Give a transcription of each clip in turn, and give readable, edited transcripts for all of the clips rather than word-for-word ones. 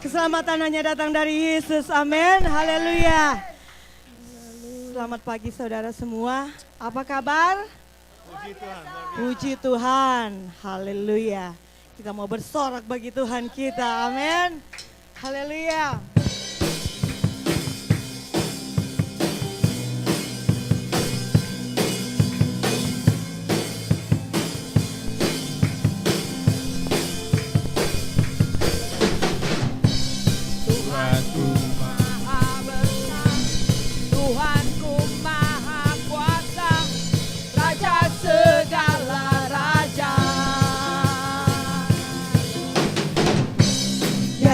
Keselamatan hanya datang dari Yesus, amin, haleluya. Selamat pagi saudara semua, apa kabar? Puji Tuhan. Puji Tuhan, haleluya. Kita mau bersorak bagi Tuhan kita, amin, haleluya.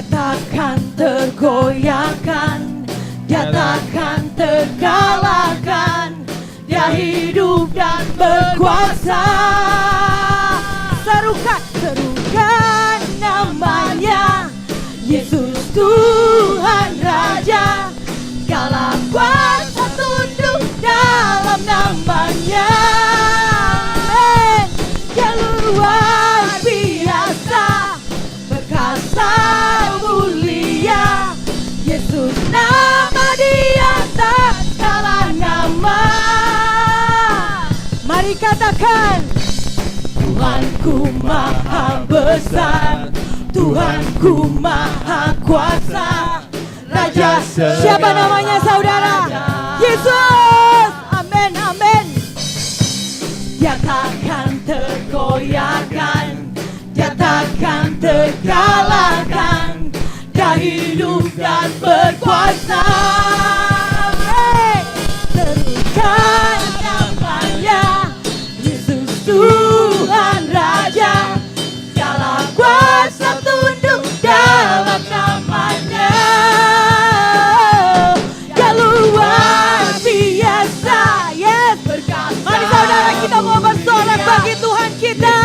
Takkan tergoyahkan, dia takkan terkalahkan, dia hidup dan berkuasa. Serukan, serukan namanya, Yesus Tuhan Raja, segala kuasa tunduk dalam namanya. Dia luar biasa, perkasa mulia, Yesus nama di atas segala nama. Mari katakan, Tuhanku maha besar, Tuhanku maha kuasa, Raja. Siapa namanya saudara? Yesus. Amin, amin. Dia takkan tergoyahkan, dia takkan terkalahkan, dia hidup dan berkuasa. Serukan namanya, Yesus Tuhan Raja, segala kuasa tunduk dalam namanya. Dia luar biasa, yes, berkata. Mari saudara kita mau bersorak bagi Tuhan kita.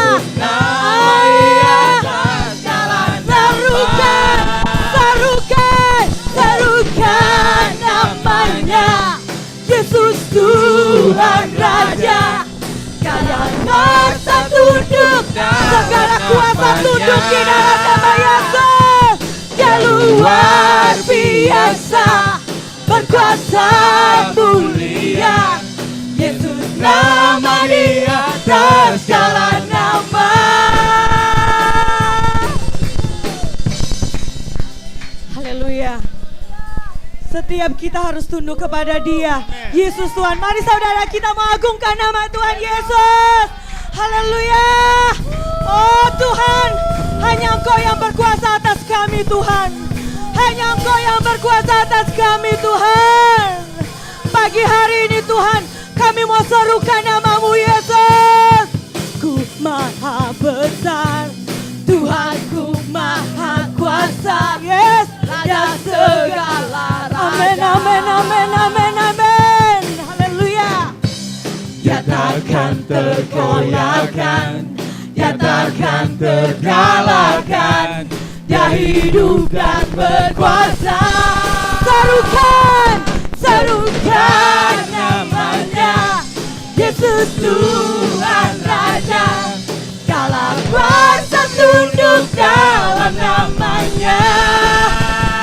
Serukan namanya, Yesus Tuhan Raja, segala kuasa tunduk, segala kuasa tunduk di dalam nama Yesus. Dia luar biasa, berkuasa mulia, Yesus nama di atas segala nama. Haleluya. Setiap kita harus tunduk kepada Dia, Yesus Tuhan. Mari saudara kita mengagungkan nama Tuhan Yesus. Haleluya. Oh Tuhan, hanya Engkau yang berkuasa atas kami Tuhan. Hanya Engkau yang berkuasa atas kami Tuhan. Pagi hari ini Tuhan, kami mau serukan nama-Mu Yesus. Ku maha besar, Tuhanku maha kuasa, yes, dan segala raja. Amin, amin, amin, amin, amin. Haleluya. Dia takkan tergoyahkan, dia takkan terkalahkan, dia hidup dan berkuasa. Serukan, serukan namanya, Yesus Tuhan Raja, segala kuasa tunduk dalam namanya.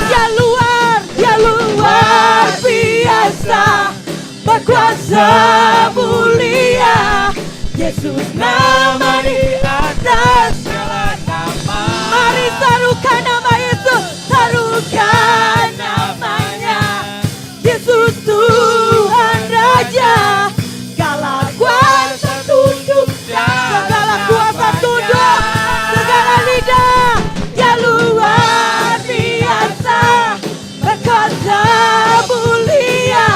Dia luar biasa, berkuasa mulia, Yesus nama di atas segala nama. Mari serukan nama Yesus, serukan namanya, Yesus Tuhan Raja, segala kuasa tunduk, segala kuasa tunduk, segala lidah. Dia luar biasa, berkuasa mulia,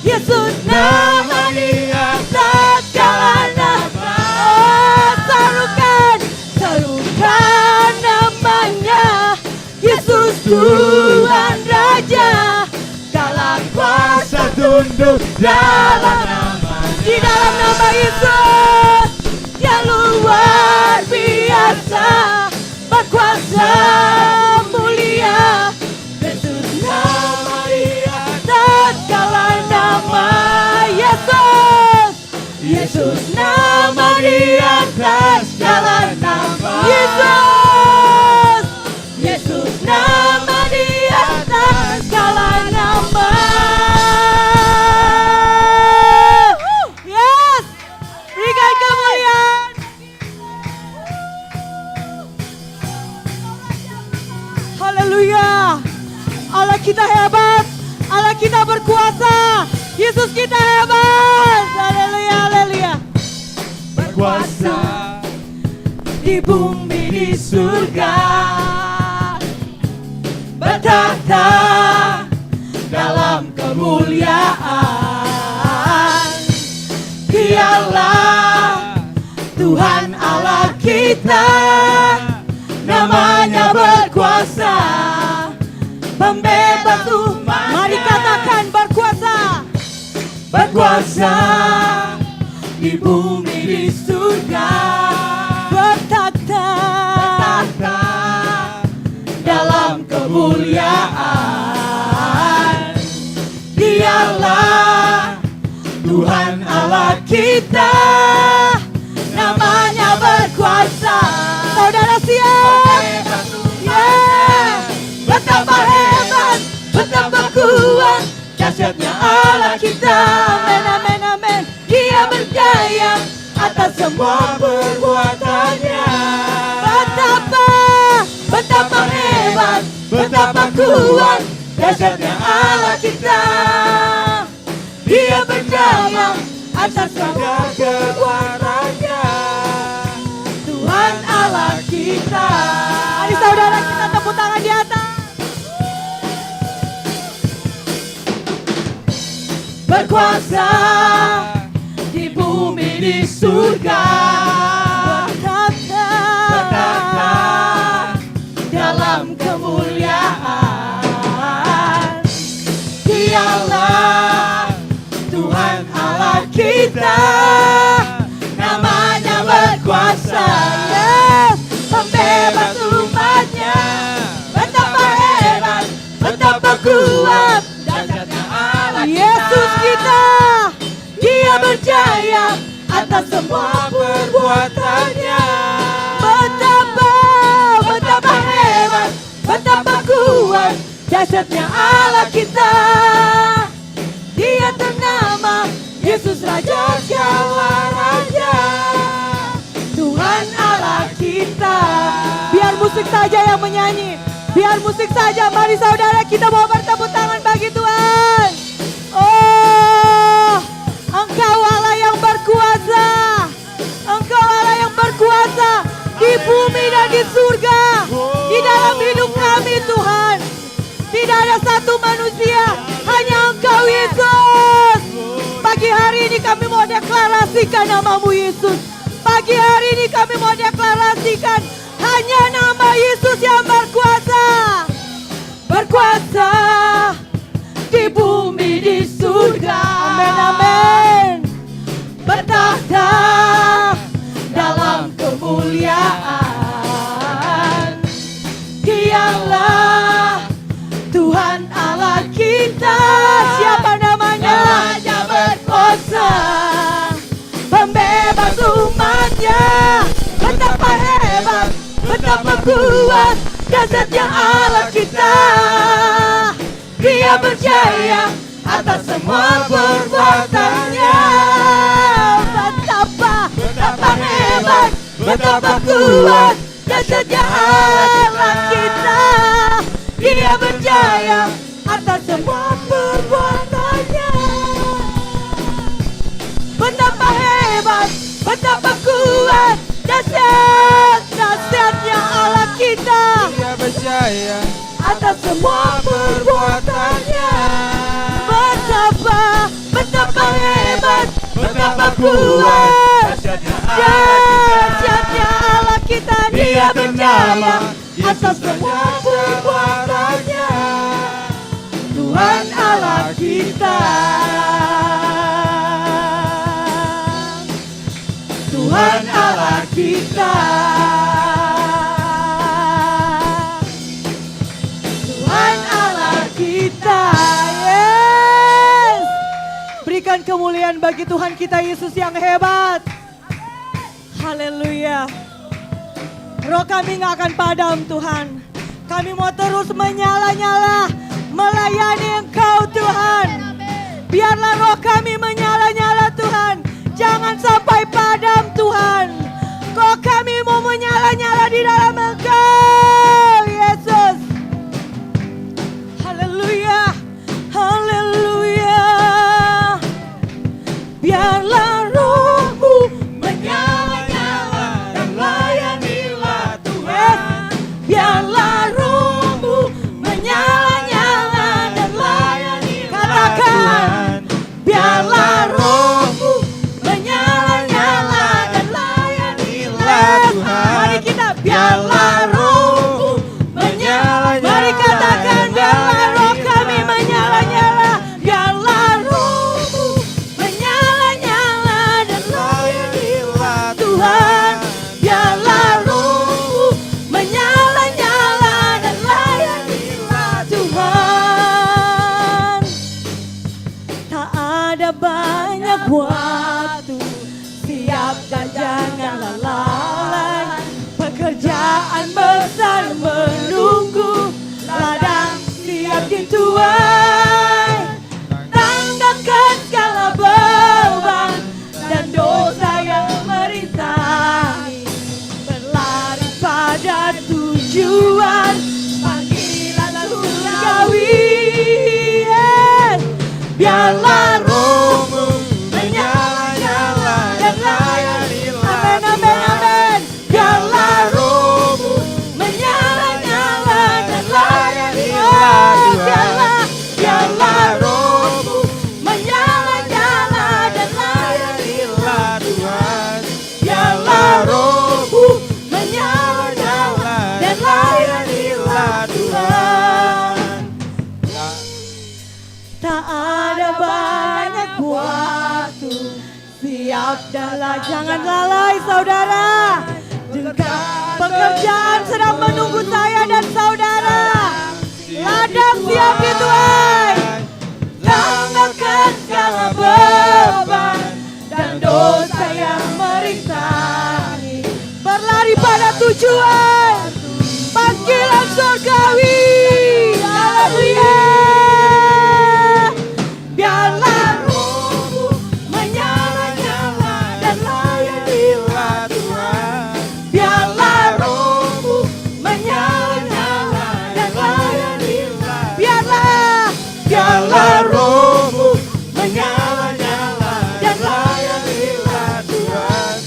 Yesus nama di atas segala nama. Oh, serukan, serukan namanya, Yesus Tuhan Raja, segala kuasa tunduk dalam nama. Di dalam nama Yesus, Dia luar biasa, berkuasa mulia, Yesus nama di atas segala nama. Yesus, Yesus nama di atas segala nama. Yesus, Yesus nama Haleluya. Allah kita hebat, Allah kita berkuasa, Yesus kita hebat. Haleluya, haleluya. Berkuasa di bumi di surga, bertahta dalam kemuliaan. Dialah Tuhan Allah kita, namanya berkuasa, pembebas umatnya. Mari katakan berkuasa. Berkuasa di bumi di surga, Bertakhta dalam kemuliaan. Dialah Tuhan Allah kita, namanya berkuasa. Saudara siap? Yeah. Betapa hebat, betapa kuat, dahsyatnya Allah kita. Amin, amin, amin. Dia berjaya atas semua perbuatannya. Betapa hebat, betapa kuat, dahsyatnya Allah kita. Dia berjaya atas segala kekuatannya. Tuhan Allah kita. Mari saudara kita tepuk tangan di atas. Berkuasa di bumi di surga, bertakhta dalam kemuliaan. Dialah Tuhan Allah kita, namanya berkuasa, yes, pembebas umatnya. Betapa hebat, betapa kuat, dahsyatnya Allah kita. Yesus kita. Dia berjaya atas semua perbuatannya. Betapa hebat, betapa kuat, dahsyatnya Allah kita. Dia ternama Yesus Raja segala raja, Tuhan Allah kita. Biar musik saja yang menyanyi. Biar musik saja. Mari saudara kita mau bertepuk tangan bagi Tuhan. Oh, Engkau Allah yang berkuasa. Engkau Allah yang berkuasa di bumi dan di surga. Di dalam hidup kami Tuhan. Tidak ada satu manusia, hanya Engkau Yesus. Pagi hari ini kami mau deklarasikan namamu Yesus. Pagi hari ini kami mau deklarasikan hanya nama Yesus yang berkuasa. Berkuasa di bumi di surga. Amin, amin. Bertakhta dalam kemuliaan. Dialah Tuhan Allah kita. Siapa namanya? Namanya berkuasa, pembebas umatnya. Betapa hebat, betapa kuat, dahsyatnya Allah kita. Dia berjaya atas semua perbuatannya. Betapa hebat, betapa kuat, dahsyatnya Allah kita. Dia berjaya atas semua perbuatannya. Betapa hebat, betapa kuat, dahsyatnya Allah kita. Dia berjaya Atas semua perbuatannya. Betapa hebat, betapa kuat, dahsyatnya Allah kita. Dia berjaya atas semua perbuatannya. Tuhan Allah kita. Tuhan Allah kita. Tuhan Allah kita. Yes. Berikan kemuliaan bagi Tuhan kita Yesus yang hebat. Haleluya. Roh kami gak akan padam Tuhan. Kami mau terus menyala-nyala melayani Engkau Tuhan. Biarlah roh kami menyala-nyala Tuhan. Jangan sampai padam Tuhan. Roh kami mau menyala-nyala di dalam Engkau Yesus. pekerjaan besar menunggu, ladang siap dituai. Tanggalkan segala beban dan dosa yang merintangi, berlari pada tujuan panggilan surgawi. Biarlah rohmu menyala-nyala dan layanilah. Amin, amin, amin. Biarlah rohmu menyala-nyala dan layanilah. Biarlah rohmu menyala-nyala dan layanilah Tuhan. Biarlah rohmu menyala-nyala dan layanilah Tuhan. Tak ada banyak waktu, siap dan jangan lalai saudara. Jika pekerjaan sedang menunggu saya dan saudara, ladang siap dituai. Tanggalkan segala beban dan dosa yang merintangi, berlari pada tujuan panggilan surgawi. Haleluya. Biarlah rohmu menyala-nyala dan layanilah Tuhan. Biarlah rohmu menyala-nyala dan layanilah. Biarlah rohmu menyala-nyala dan layanilah Tuhan.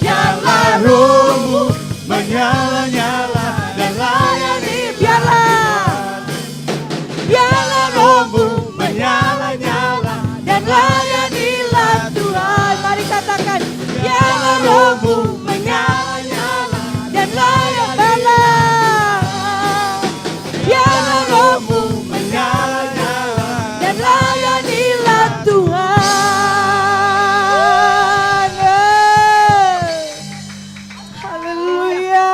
Biarlah rohmu menyala-nyala dan layani. Biarlah rohmu menyala-nyala dan layanilah Tuhan. Mari katakan, biarlah rohmu menyala-nyala dan layanilah. Biarlah rohmu menyala-nyala dan layanilah Tuhan. Haleluya.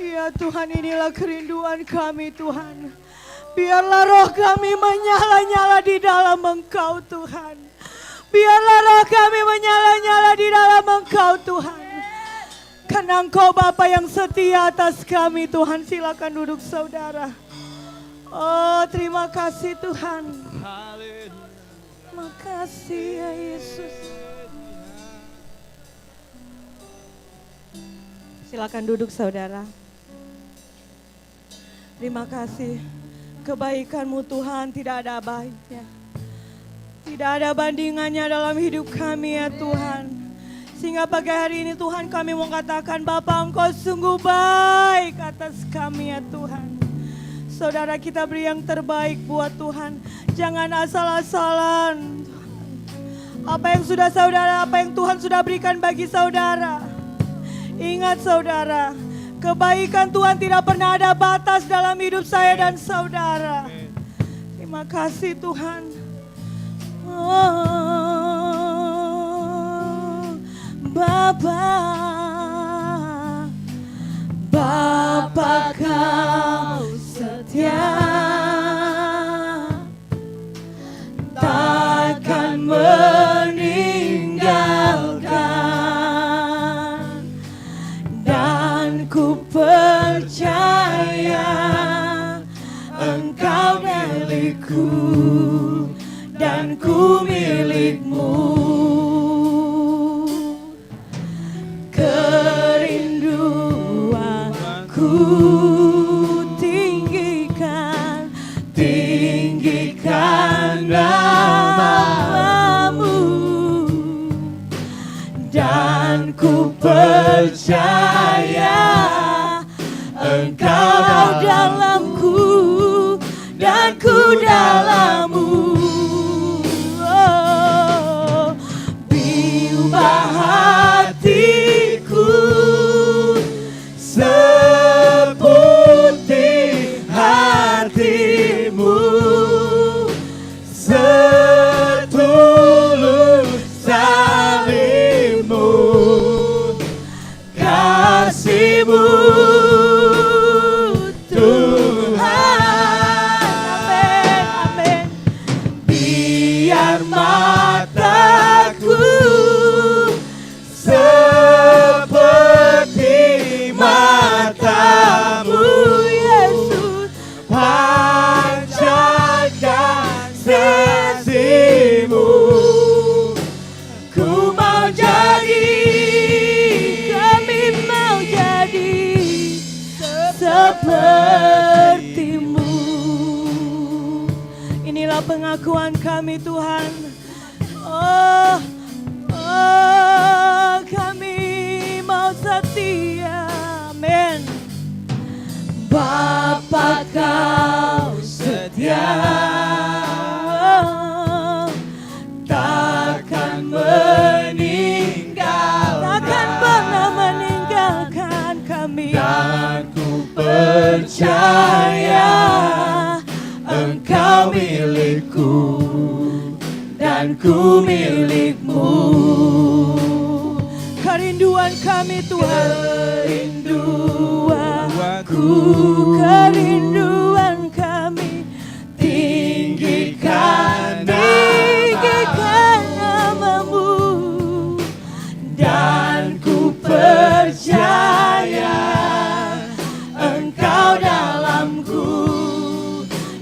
Ya Tuhan, inilah kerinduan kami Tuhan. Biarlah roh kami menyala-nyala di dalam Engkau Tuhan. Biarlah roh kami menyala-nyala di dalam Engkau Tuhan. Karena Engkau Bapa yang setia atas kami Tuhan. Silakan duduk saudara. Oh, terima kasih Tuhan. Terima kasih ya Yesus. Silakan duduk saudara. Terima kasih. Kebaikan-Mu Tuhan tidak ada baiknya. Tidak ada bandingannya dalam hidup kami ya Tuhan. Sehingga pagi hari ini Tuhan kami mau katakan, Bapa Engkau sungguh baik atas kami ya Tuhan. Saudara, kita beri yang terbaik buat Tuhan. Jangan asal-asalan. Apa yang Tuhan sudah berikan bagi saudara. Ingat saudara, kebaikan Tuhan tidak pernah ada batas dalam hidup saya dan saudara. Terima kasih Tuhan. Oh, Bapa Kau setia, takkan meninggalkan, dan ku percaya Engkau milikku dan ku milik-Mu. Kerinduanku tinggikan nama-Mu, dan ku percaya Engkau dalamku dan ku dalam-Mu. Oh, bimbang hatiku seperti hati-Mu, setulus salib-Mu, kasih-Mu Tuhan. Amin, amin. sepertimu. Inilah pengakuan kami Tuhan. Oh, oh, kami mau setia. Amin. Bapa kau setia, takkan pernah meninggalkan kami. Dan ku percaya Engkau milikku dan ku milikmu. Kerinduan kami Tuhan, kerinduan kami, tinggikan namamu, dan ku percaya Engkau dalamku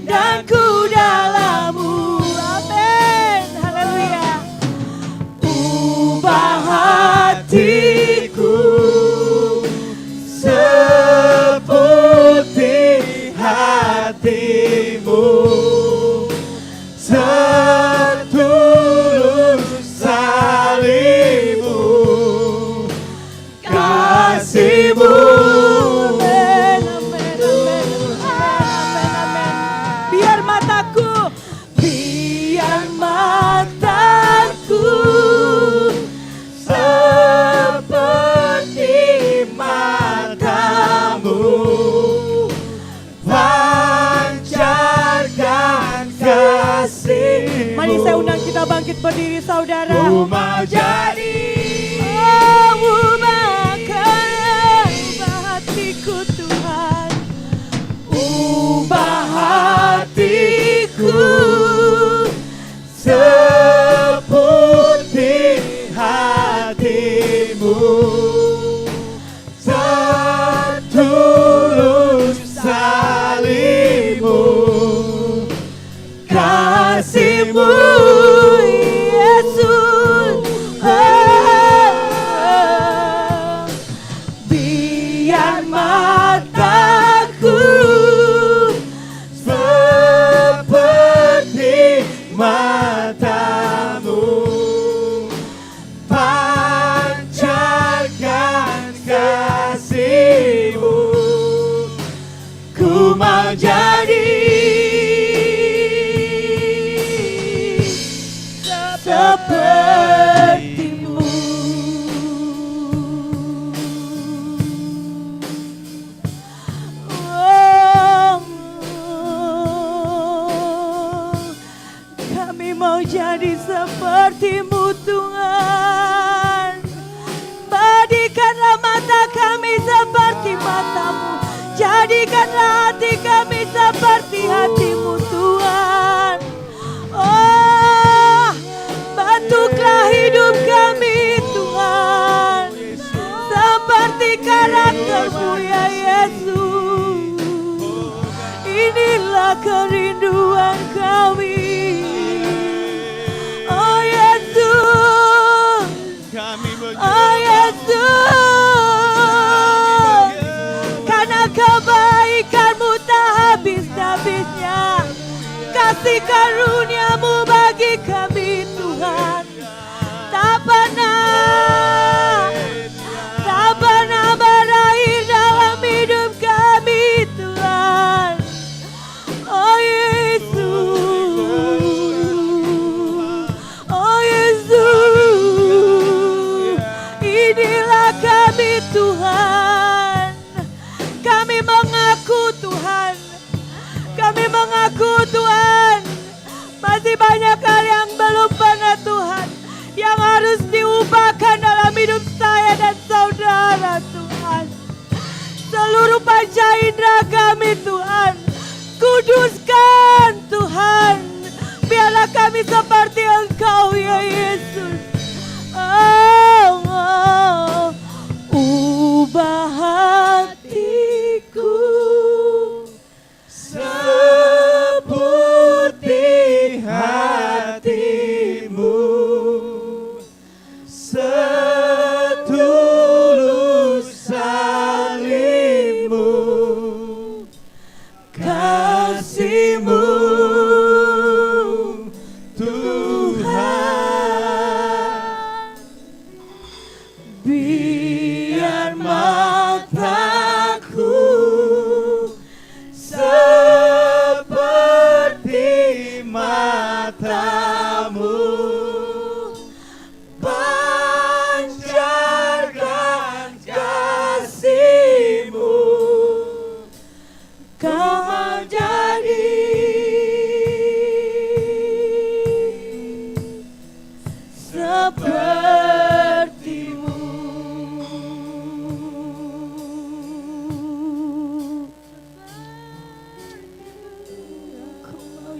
dan ku dalammu. Amin, haleluya. Ubah hatiku seperti hatimu, setulus salibmu, kasihmu. Amin, amin, amin, amin, amin. Biar mataku Seperti matamu, pancarkan kasih-Mu. Mari saya undang kita bangkit berdiri saudara. Ku mau jadi Ubahkan hatiku Tuhan, ubah hatiku seperti hatimu, setulus salibmu, kasihmu. Yesus. Biar mataku Seperti matamu, pancarkan kasih-Mu. Ku mau jadi sepertimu. Kami mau jadi sepertimu Tuhan. Jadikanlah mata kami seperti matamu, jadikanlah hati kami seperti hatimu Tuhan. Oh, bentuklah hidup kami Tuhan seperti karakter-Mu ya Yesus. Inilah kerinduan kami. Oh Yesus, oh Yesus, karena kebaikan-Mu tak habis-habisnya, kasih karunia-Mu bagi kami Tuhan tak pernah berakhir dalam hidup kami Tuhan. Oh Yesus, oh Yesus, inilah kami Tuhan. Kami mengaku Tuhan, kami mengaku Tuhan, masih banyak hal yang belum pernah Tuhan, yang harus diubahkan dalam hidup saya dan saudara Tuhan. Seluruh panca indera kami Tuhan, kuduskan Tuhan, biarlah kami seperti Engkau ya Yesus. Oh, oh. Ubah hatiku seperti hatimu, setulus salibmu,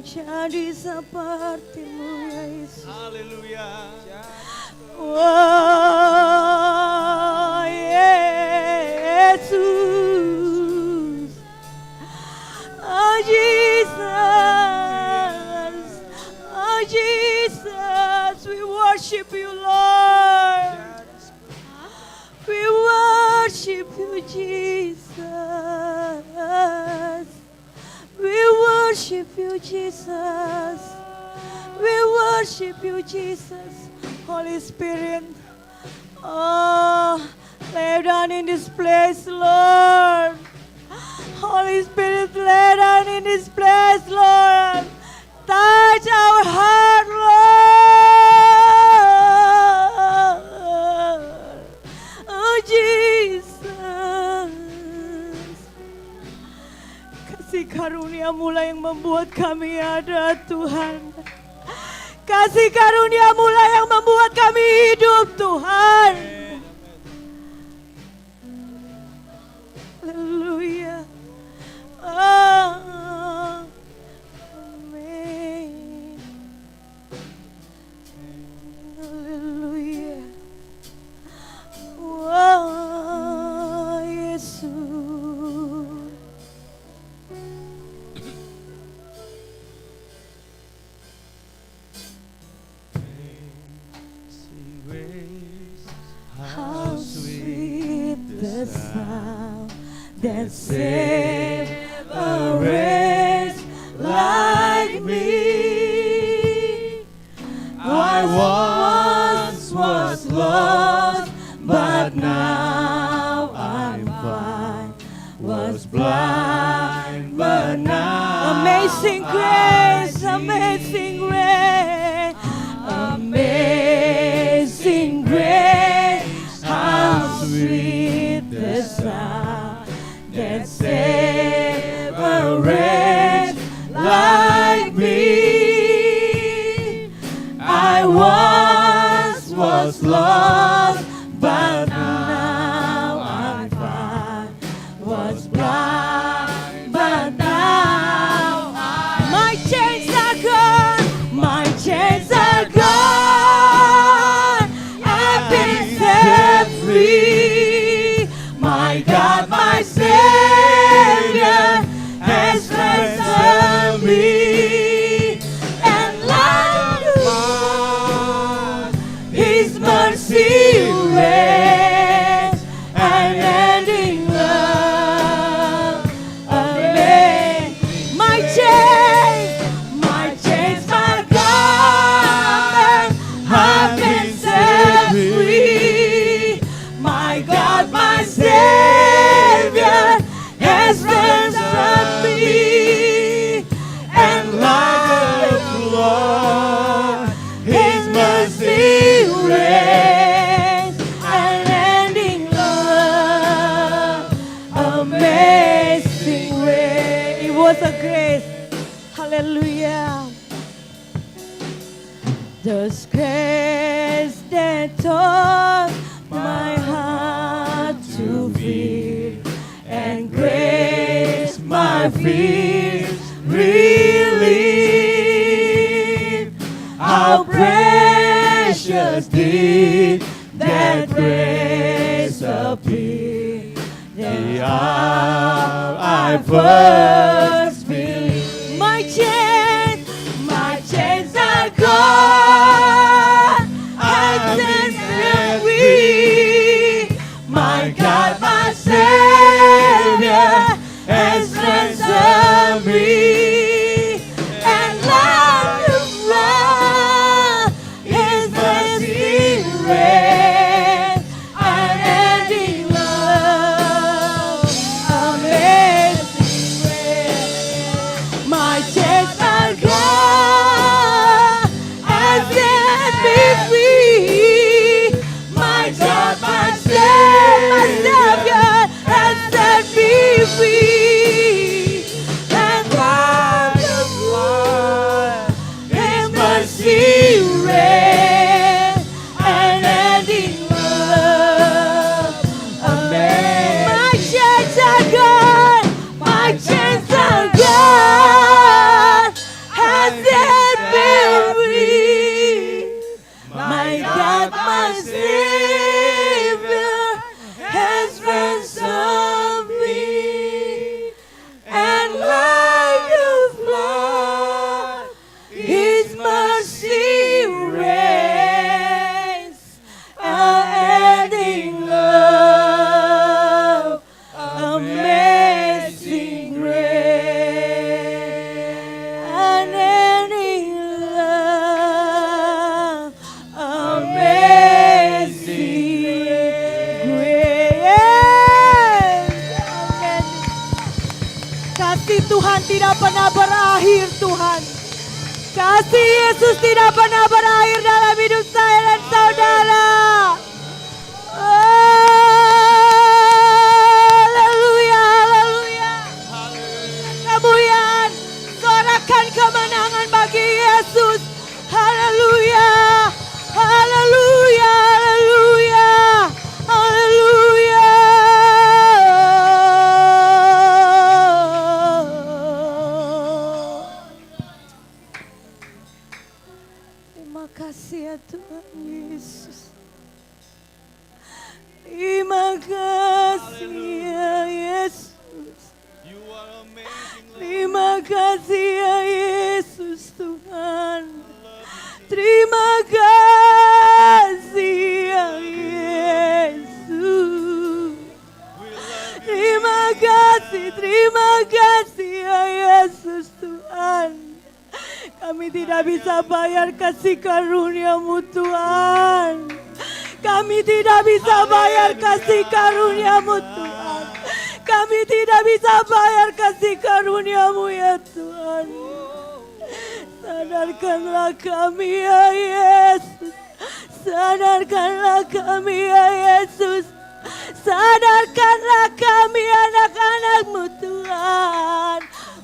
jadi seperti-Mu ya Yesus. Haleluya. Oh Yesus, oh Jesus, oh Jesus, we worship You Lord, we worship You Jesus, we worship You Jesus, we worship You Jesus. Holy Spirit, oh, lay down in this place, Lord. Holy Spirit, lay down in this place, Lord. Touch our heart, Lord. Oh, Jesus. Kasih karunia-Mu lah yang membuat kami ada, Tuhan. Kasih karunia-Mu lah yang membuat kami hidup, Tuhan. Haleluya. Oh, amin. Haleluya. Oh, Yesus. How sweet the sound that saved a wretch like me. I once was lost, but now I'm found. Was blind, but now amazing grace, amazing grace, amazing grace. How sweet the sound that saved a wretch like me. I once was lost, but now I'm found. Was blind, but now my chains are gone. My chains are gone. I've been set free. My God, my Savior has ransomed me. And like the Lord, His mercy reigns, unending love. Amen. My chains are gone. I've been set free. My God, my Savior has ransomed me. And like the Lord, His mercy reigns, unending love, amazing grace. It was a grace. Hallelujah. The grace that taught my heart to fear, and grace my fears relieve. How precious did that grace appear, the hour I first believed. My chains are gone. I've been set free. My God, my Savior has ransomed me. And like the flood, His mercy reigns, unending love, amazing grace. Kasih Tuhan tidak pernah berakhir Tuhan. Kasih Yesus tidak pernah berakhir dalam hidup saya dan saudara. Haleluya, haleluya. Kemuliaan, sorakan kemenangan bagi Yesus. Haleluya, haleluya, haleluya, haleluya. Terima kasih ya Tuhan Yesus. Terima kasih ya Yesus. Terima kasih ya Yesus Tuhan. Terima kasih ya Yesus. Terima kasih ya Yesus Tuhan. Kami tidak bisa bayar kasih karunia-Mu Tuhan. Kami tidak bisa bayar kasih karunia-Mu Tuhan. Kami tidak bisa bayar kasih karunia-Mu ya Tuhan. Sadarkanlah kami ya Yesus. Sadarkanlah kami ya Yesus. Sadarkanlah kami anak-anak-Mu Tuhan.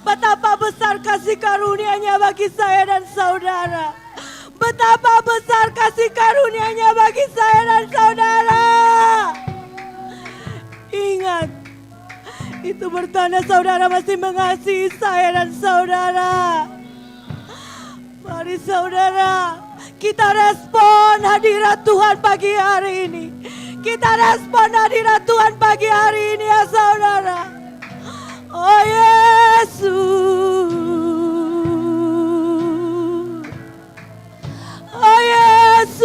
Betapa besar kasih karunia-Nya bagi saya dan saudara. Betapa besar kasih karunia-Nya bagi saya dan saudara. Ingat, itu bertanda saudara masih mengasihi saya dan saudara. Mari saudara, kita respon hadirat Tuhan pagi hari ini. Kita respon hadirat Tuhan pagi hari ini ya saudara. Oh Yesus. Oh Yesus.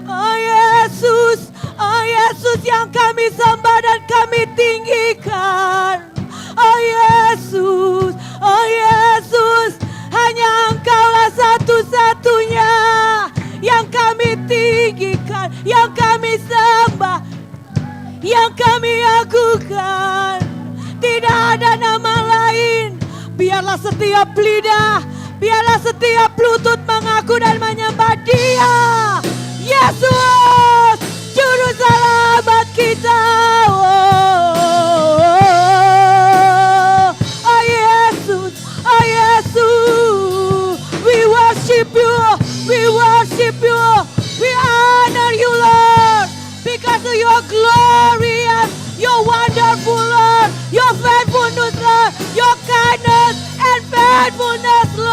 Oh Yesus. Oh Yesus yang kami sembah dan kami tinggikan. Oh Yesus. Oh Yesus. Hanya Engkaulah satu-satunya yang kami tinggikan, yang kami sembah, yang kami agukan. Tidak ada nama lain. Biarlah setiap lidah, biarlah setiap lutut mengaku dan menyembah Dia. Yesus, Juru Selamat kita. Oh Yesus, oh Yesus. We worship you, we worship you, we honor you Lord. Because of your glorious, your wonderful Lord, your faithfulness Lord, your kindness and faithfulness Lord.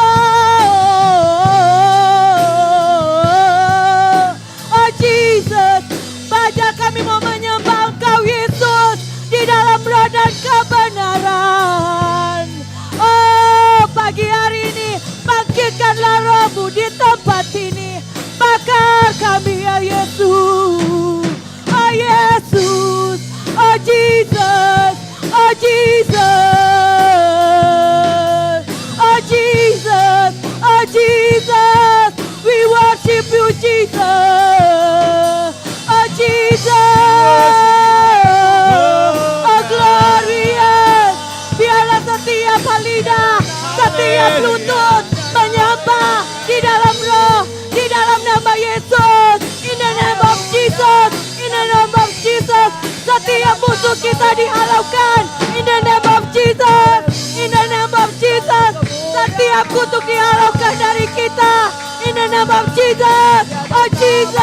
Oh Jesus, Bapa kami mau menyembah Engkau Yesus di dalam roh dan kebenaran. Oh pagi hari ini bangkitkanlah roh-Mu di tempat ini. Bakar kami ya Yesus. Oh Yesus, oh Jesus, oh Jesus, oh Jesus, oh Jesus. We worship you Jesus. Oh Jesus, oh glorious. Biarlah setiap lidah, setiap lutut menyembah di dalam roh, di dalam nama Yesus. In the name of Jesus, in the name of Jesus. Setiap musuh kita dihalaukan. In the name of Jesus, in the name of Jesus. Setiap kutuk dihalaukan dari kita. In the name of Jesus, oh Jesus.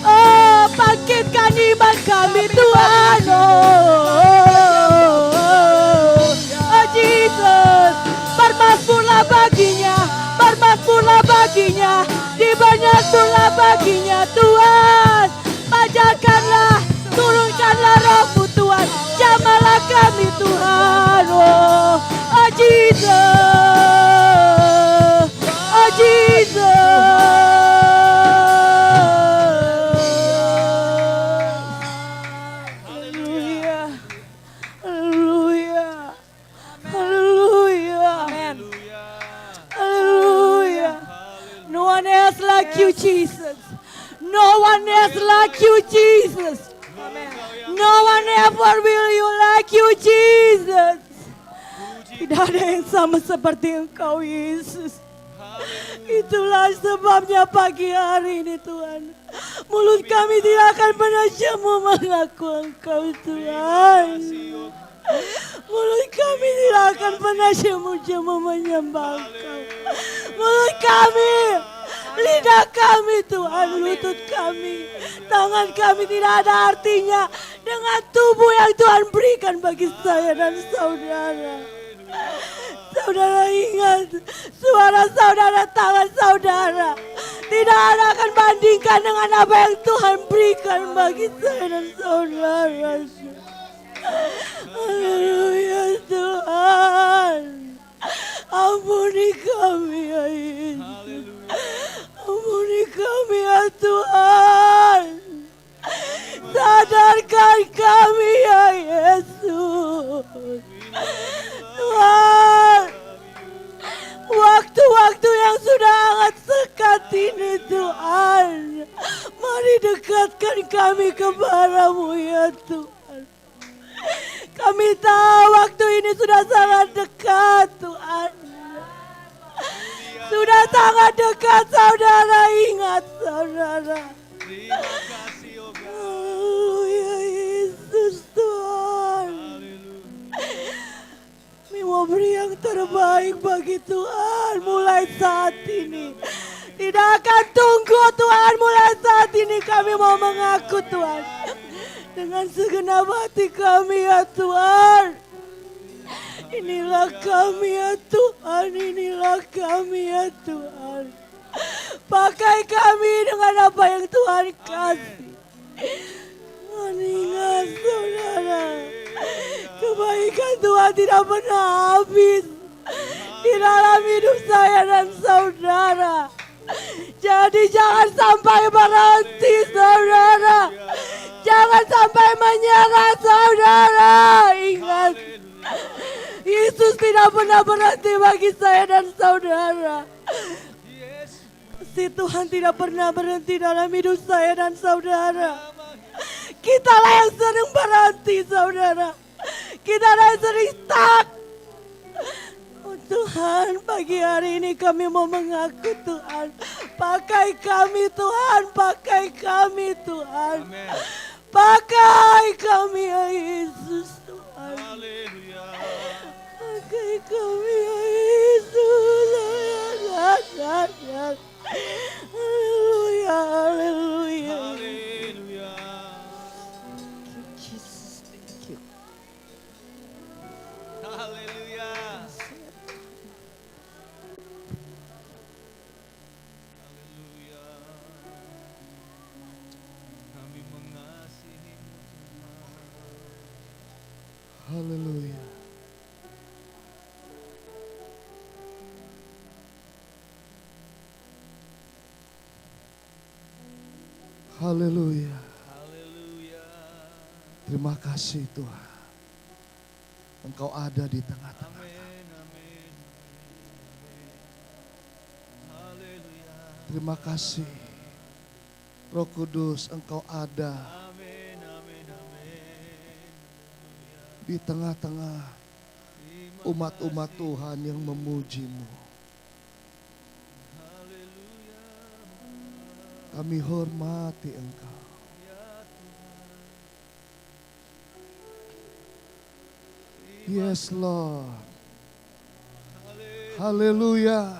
Oh bangkitkan iman kami Tuhan. Oh Jesus, bermasmurlah baginya, bermasmurlah baginya, dibanyakkanlah baginya Tuhan. Pajarkanlah, turunkanlah roh-Mu Tuhan, jamahlah kami Tuhan. Oh Jesus, oh Jesus. Hallelujah, hallelujah, hallelujah, hallelujah. No one else like you, Jesus. No one else like you, Jesus. Jesus. No one ever will you like you, Jesus. Tidak ada yang sama seperti Engkau, Yesus. Itulah sebabnya pagi hari ini Tuhan, mulut kami tidak akan pernah jemu mengaku Engkau Tuhan. Mulut kami tidak akan pernah jemu-jemu menyembah Engkau. Mulut kami, lidah kami Tuhan, lutut kami, tangan kami tidak ada artinya dengan tubuh yang Tuhan berikan bagi saya dan saudara. Saudara ingat, suara saudara, tangan saudara tidak ada akan bandingkan dengan apa yang Tuhan berikan bagi saya dan saudara. Haleluya Tuhan. Ampuni kami ya Yesus. Ampuni kami ya Tuhan. Sadarkan kami ya Yesus. Tuhan, waktu-waktu yang sudah sangat sekat ini Tuhan, mari dekatkan kami kepadamu ya Tuhan. Kami tahu waktu ini sudah sangat dekat Tuhan. Sudah sangat dekat saudara, ingat saudara. Haleluya Yesus Tuhan. Kami mau beri yang terbaik bagi Tuhan mulai saat ini. Tidak akan tunggu Tuhan, mulai saat ini kami mau mengaku Tuhan. Dengan segenap hati kami ya Tuhan. Inilah kami ya Tuhan, inilah kami ya Tuhan. Pakai kami dengan apa yang Tuhan kasih. Ingat saudara, kebaikan Tuhan tidak pernah habis di dalam hidup saya dan saudara. Jadi jangan sampai berhenti saudara. Jangan sampai menyerah saudara. Ingat, Yesus tidak pernah berhenti bagi saya dan saudara. Si Tuhan tidak pernah berhenti dalam hidup saya dan saudara. Kitalah yang sering berhenti saudara. Kitalah yang sering stuck. Oh Tuhan, pagi hari ini kami mau mengaku Tuhan. Pakai kami Tuhan, pakai kami Tuhan. Amen. Pakai kami ya Yesus Tuhan. Haleluya. Pakai kami ya Yesus. Haleluya, haleluya. Haleluya. Thank you, Jesus. Thank you. Haleluya. Haleluya. Kami mengasihi-Mu Tuhan. Haleluya. Haleluya. Haleluya. Terima kasih Tuhan. Engkau ada di tengah-tengah. Amin, amin, amin. Haleluya. Terima kasih. Roh Kudus, Engkau ada Amin, amin, amin. di tengah-tengah umat-umat Tuhan yang memuji-Mu. Kami hormati Engkau. Yes Lord. Haleluya.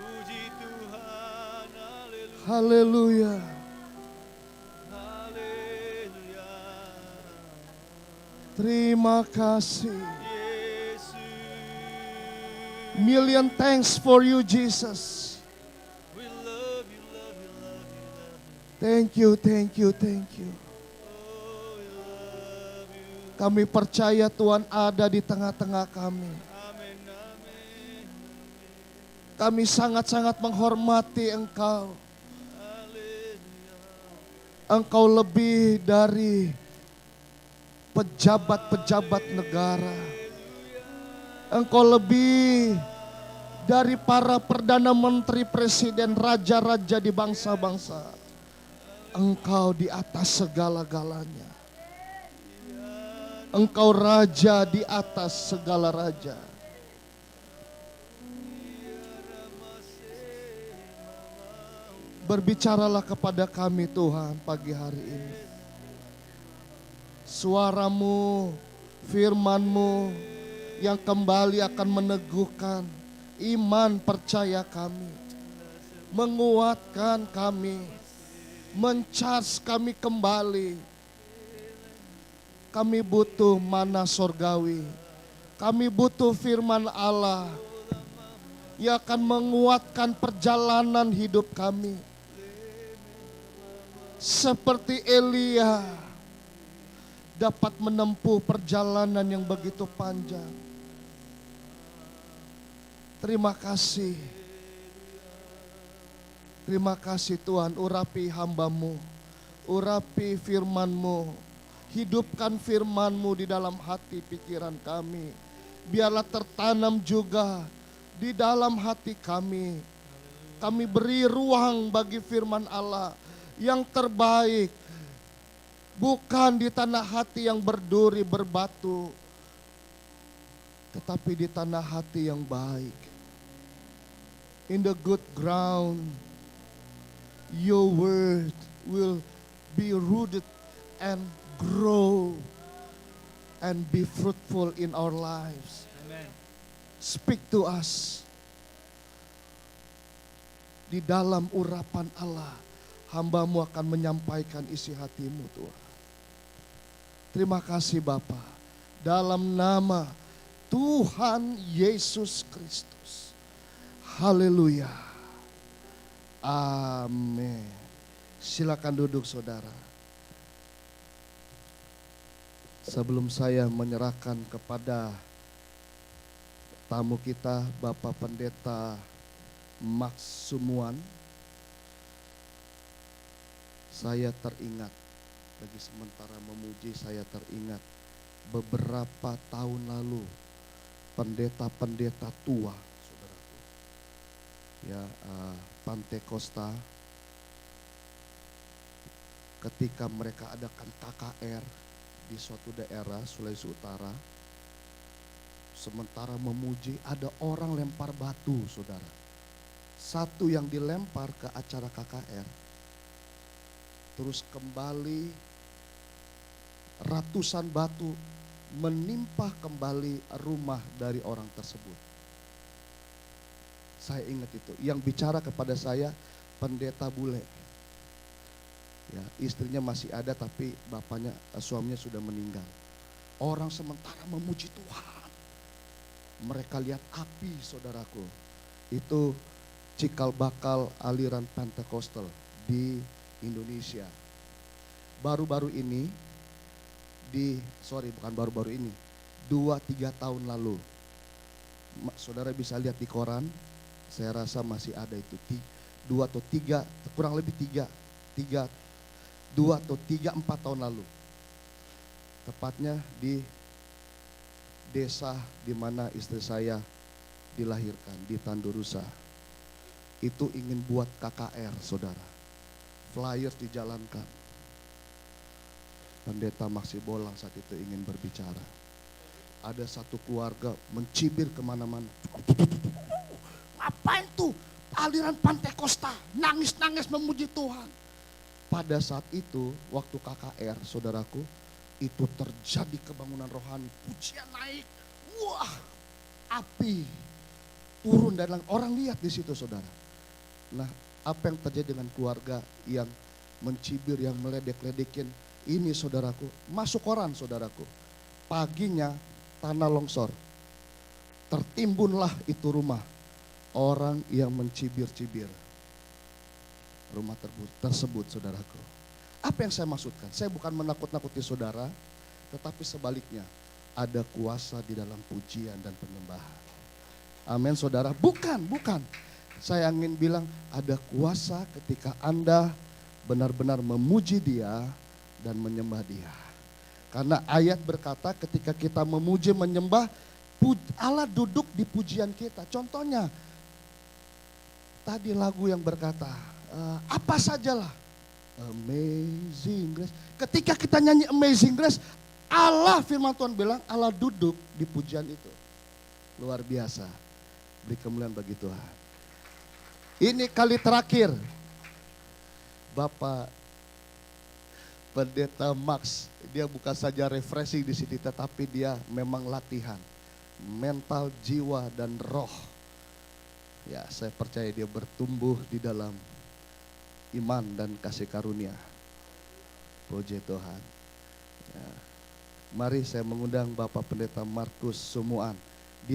Puji Tuhan. Haleluya. Haleluya. Haleluya. Terima kasih. Yesus. Million thanks for you Jesus. We love you, love you, love you, love you. Thank you, thank you, thank you. Oh, we love you. Kami percaya Tuhan ada di tengah-tengah kami. Amin, amin. Kami sangat-sangat menghormati Engkau. Haleluya. Engkau lebih dari pejabat-pejabat negara. Engkau lebih dari para perdana menteri, presiden, raja-raja di bangsa-bangsa. Engkau di atas segala-galanya. Engkau raja di atas segala raja. Berbicaralah kepada kami Tuhan pagi hari ini. Suaramu, firman-Mu yang kembali akan meneguhkan iman percaya kami. Menguatkan kami, men-charge kami kembali. Kami butuh mana sorgawi. Kami butuh firman Allah yang akan menguatkan perjalanan hidup kami. Seperti Elia dapat menempuh perjalanan yang begitu panjang. Terima kasih. Terima kasih Tuhan, urapi hamba-Mu. Urapi firman-Mu. Hidupkan firman-Mu di dalam hati pikiran kami. Biarlah tertanam juga di dalam hati kami. Kami beri ruang bagi firman Allah yang terbaik. Bukan di tanah hati yang berduri berbatu, tetapi di tanah hati yang baik. In the good ground, your word will be rooted and grow and be fruitful in our lives. Amen. Speak to us. Di dalam urapan Allah, hamba-Mu akan menyampaikan isi hati-Mu Tuhan. Terima kasih Bapa. Dalam nama Tuhan Yesus Kristus. Haleluya. Amin. Silakan duduk saudara. Sebelum saya menyerahkan kepada tamu kita, Bapak Pendeta Max Sumuan, saya teringat, bagi sementara memuji saya teringat beberapa tahun lalu pendeta-pendeta tua, saudaraku, ya Pantekosta, ketika mereka adakan KKR di suatu daerah Sulawesi Utara, sementara memuji ada orang lempar batu, saudara. Satu yang dilempar ke acara KKR, terus kembali ratusan batu menimpa kembali rumah dari orang tersebut. Saya ingat itu. Yang bicara kepada saya pendeta bule. Ya, istrinya masih ada tapi bapaknya, suaminya sudah meninggal. Orang sementara memuji Tuhan. Mereka lihat api, saudaraku. Itu cikal bakal aliran Pentekostal di Indonesia. Baru-baru ini bukan baru-baru ini, 2-3 tahun lalu. Saudara bisa lihat di koran, saya rasa masih ada itu. 2 atau 3, kurang lebih 2 atau 3-4 tahun lalu. Tepatnya di desa di mana istri saya dilahirkan, di Tandurusa. Itu ingin buat KKR, saudara. Flyers dijalankan. Pendeta Maksi Bolang saat itu ingin berbicara. Ada satu keluarga mencibir kemana-mana. Ngapain tuh aliran Pantekosta nangis-nangis memuji Tuhan. Pada saat itu waktu KKR, saudaraku, itu terjadi kebangunan rohani. Pujian naik, wah, api turun dan orang lihat di situ, saudara. Nah, apa yang terjadi dengan keluarga yang mencibir, yang meledek-ledekin? Ini saudaraku, masuk koran saudaraku. Paginya tanah longsor. Tertimbunlah itu rumah. Orang yang mencibir-cibir rumah tersebut, saudaraku. Apa yang saya maksudkan? Saya bukan menakut-nakuti saudara, tetapi sebaliknya ada kuasa di dalam pujian dan penyembahan. Amin saudara. Bukan. Saya ingin bilang ada kuasa ketika Anda benar-benar memuji Dia dan menyembah Dia. Karena ayat berkata ketika kita memuji menyembah, Allah duduk di pujian kita. Contohnya tadi lagu yang berkata apa sajalah Amazing Grace. Ketika kita nyanyi Amazing Grace, Allah, firman Tuhan bilang, Allah duduk di pujian itu. Luar biasa. Beri kemuliaan bagi Tuhan. Ini kali terakhir Bapak Pendeta Max, dia bukan saja refreshing di sini, tetapi dia memang latihan mental, jiwa, dan roh. Ya, saya percaya dia bertumbuh di dalam iman dan kasih karunia. Puji Tuhan. Ya. Mari saya mengundang Bapak Pendeta Markus Sumuan.